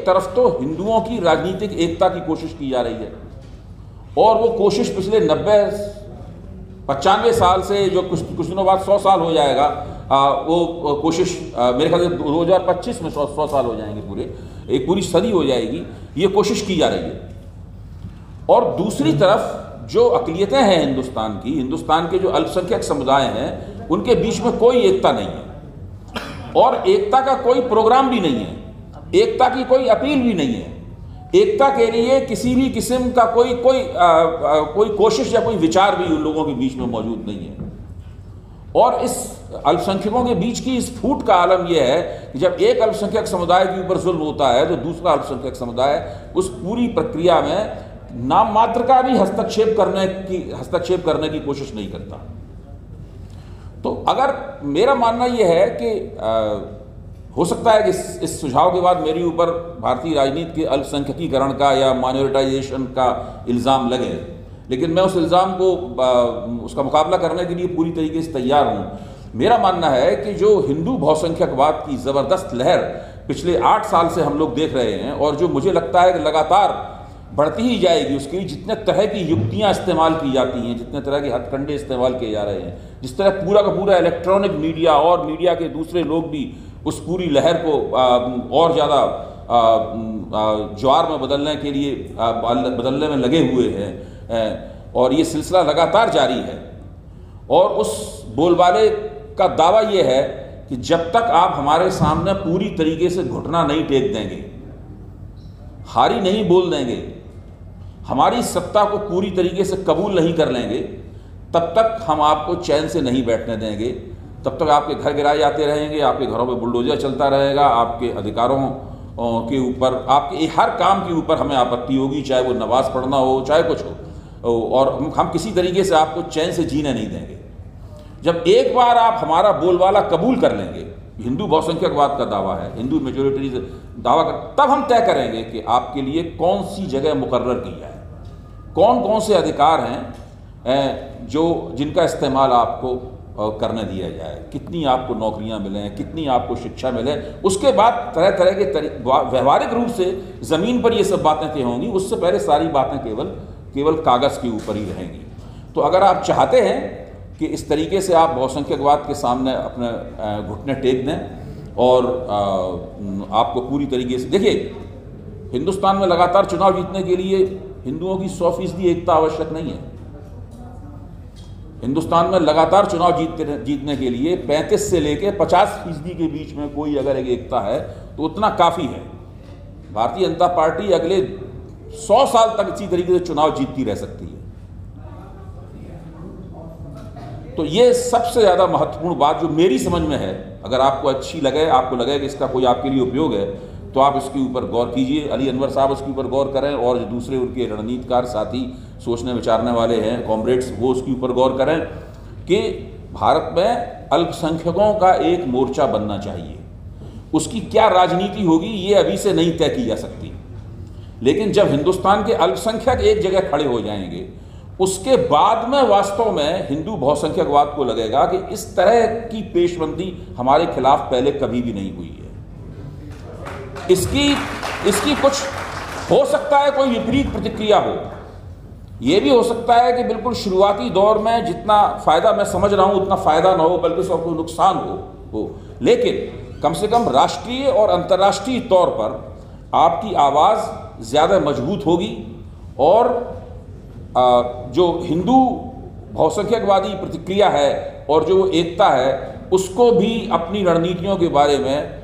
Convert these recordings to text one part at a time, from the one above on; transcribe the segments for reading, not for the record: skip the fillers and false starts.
एक तरफ तो हिंदुओं की राजनीतिक एकता की कोशिश की जा रही है और वो कोशिश पिछले 90-95 साल से, जो कुछ दिनों बाद 100 साल हो जाएगा, वो कोशिश मेरे ख्याल से 2025 में 100 साल हो जाएंगे, पूरे एक पूरी सदी हो जाएगी, ये कोशिश की जा रही है। और दूसरी तरफ जो अक़लियतें हैं हिंदुस्तान के जो अल्पसंख्यक समुदाय हैं, उनके बीच में कोई एकता नहीं है और एकता का कोई प्रोग्राम भी नहीं है, एकता की कोई अपील भी नहीं है। एकता के लिए किसी भी किस्म का कोई कोशिश या कोई विचार भी उन लोगों के बीच में मौजूद नहीं है। और इस अल्पसंख्यकों के बीच की इस फूट का आलम यह है कि जब एक अल्पसंख्यक समुदाय के ऊपर जुल्म होता है तो दूसरा अल्पसंख्यक समुदाय उस पूरी प्रक्रिया में नाम मात्र का भी हस्तक्षेप करने की कोशिश नहीं करता। तो अगर मेरा मानना यह है कि हो सकता है कि इस सुझाव के बाद मेरी ऊपर भारतीय राजनीति के अल्पसंख्यकीकरण का या माइनॉरिटाइजेशन का इल्ज़ाम लगे, लेकिन मैं उस इल्ज़ाम को उसका मुकाबला करने के लिए पूरी तरीके से तैयार हूँ। मेरा मानना है कि जो हिंदू बहुसंख्यकवाद की ज़बरदस्त लहर पिछले 8 साल से हम लोग देख रहे हैं और जो मुझे लगता है कि लगातार बढ़ती ही जाएगी, उसके लिए जितने तरह की युक्तियाँ इस्तेमाल की जाती हैं, जितने तरह के हथकंडे इस्तेमाल किए जा रहे हैं, जिस तरह पूरा का पूरा इलेक्ट्रॉनिक मीडिया और मीडिया के दूसरे लोग भी उस पूरी लहर को और ज़्यादा ज्वार में बदलने में लगे हुए हैं और ये सिलसिला लगातार जारी है। और उस बोलबाले का दावा ये है कि जब तक आप हमारे सामने पूरी तरीके से घुटना नहीं टेक देंगे, हारी नहीं बोल देंगे, हमारी सत्ता को पूरी तरीके से कबूल नहीं कर लेंगे, तब तक हम आपको चैन से नहीं बैठने देंगे। तब तक आपके घर गिराए जाते रहेंगे, आपके घरों में बुलडोजर चलता रहेगा, आपके अधिकारों के ऊपर, आपके हर काम के ऊपर हमें आपत्ति होगी, चाहे वो नमाज पढ़ना हो, चाहे कुछ हो, और हम किसी तरीके से आपको चैन से जीने नहीं देंगे। जब एक बार आप हमारा बोलबाला कबूल कर लेंगे, हिंदू बहुसंख्यकवाद का दावा है, हिंदू मेजोरिटी दावा कर, तब हम तय करेंगे कि आपके लिए कौन सी जगह मुकर्रर की जाए, कौन कौन से अधिकार हैं जिनका इस्तेमाल आपको करने दिया जाए, कितनी आपको नौकरियां मिलें, कितनी आपको शिक्षा मिले। उसके बाद तरह तरह के व्यवहारिक रूप से ज़मीन पर ये सब बातें तय होंगी। उससे पहले सारी बातें केवल कागज़ के ऊपर ही रहेंगी। तो अगर आप चाहते हैं कि इस तरीके से आप बहुसंख्यकवाद के सामने अपने घुटने टेक दें और आपको पूरी तरीके से, देखिए, हिंदुस्तान में लगातार चुनाव जीतने के लिए हिंदुओं की 100% एकता आवश्यक नहीं है। हिंदुस्तान में लगातार चुनाव जीतने के लिए 35 से लेकर 50% के बीच में कोई अगर एक एकता है तो उतना काफ़ी है। भारतीय जनता पार्टी अगले 100 साल तक इसी तरीके से चुनाव जीतती रह सकती है। तो ये सबसे ज़्यादा महत्वपूर्ण बात जो मेरी समझ में है, अगर आपको अच्छी लगे, आपको लगे कि इसका कोई आपके लिए उपयोग है, तो आप इसके ऊपर गौर कीजिए। अली अनवर साहब उसके ऊपर गौर करें और जो दूसरे उनके रणनीतिकार साथी सोचने विचारने वाले हैं, कॉमरेड्स, वो उसके ऊपर गौर करें कि भारत में अल्पसंख्यकों का एक मोर्चा बनना चाहिए। उसकी क्या राजनीति होगी ये अभी से नहीं तय की जा सकती, लेकिन जब हिंदुस्तान के अल्पसंख्यक एक जगह खड़े हो जाएंगे, उसके बाद में वास्तव में हिंदू बहुसंख्यकवाद को लगेगा कि इस तरह की पेशबंदी हमारे खिलाफ पहले कभी भी नहीं हुई है। इसकी कुछ हो सकता है कोई विपरीत प्रतिक्रिया हो, यह भी हो सकता है कि बिल्कुल शुरुआती दौर में जितना फ़ायदा मैं समझ रहा हूँ उतना फ़ायदा ना हो, बल्कि सबको नुकसान हो। लेकिन कम से कम राष्ट्रीय और अंतर्राष्ट्रीय तौर पर आपकी आवाज़ ज़्यादा मजबूत होगी और जो हिंदू बहुसंख्यकवादी प्रतिक्रिया है और जो एकता है, उसको भी अपनी रणनीतियों के बारे में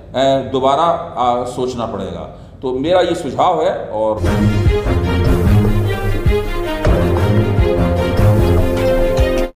दोबारा सोचना पड़ेगा। तो मेरा ये सुझाव है और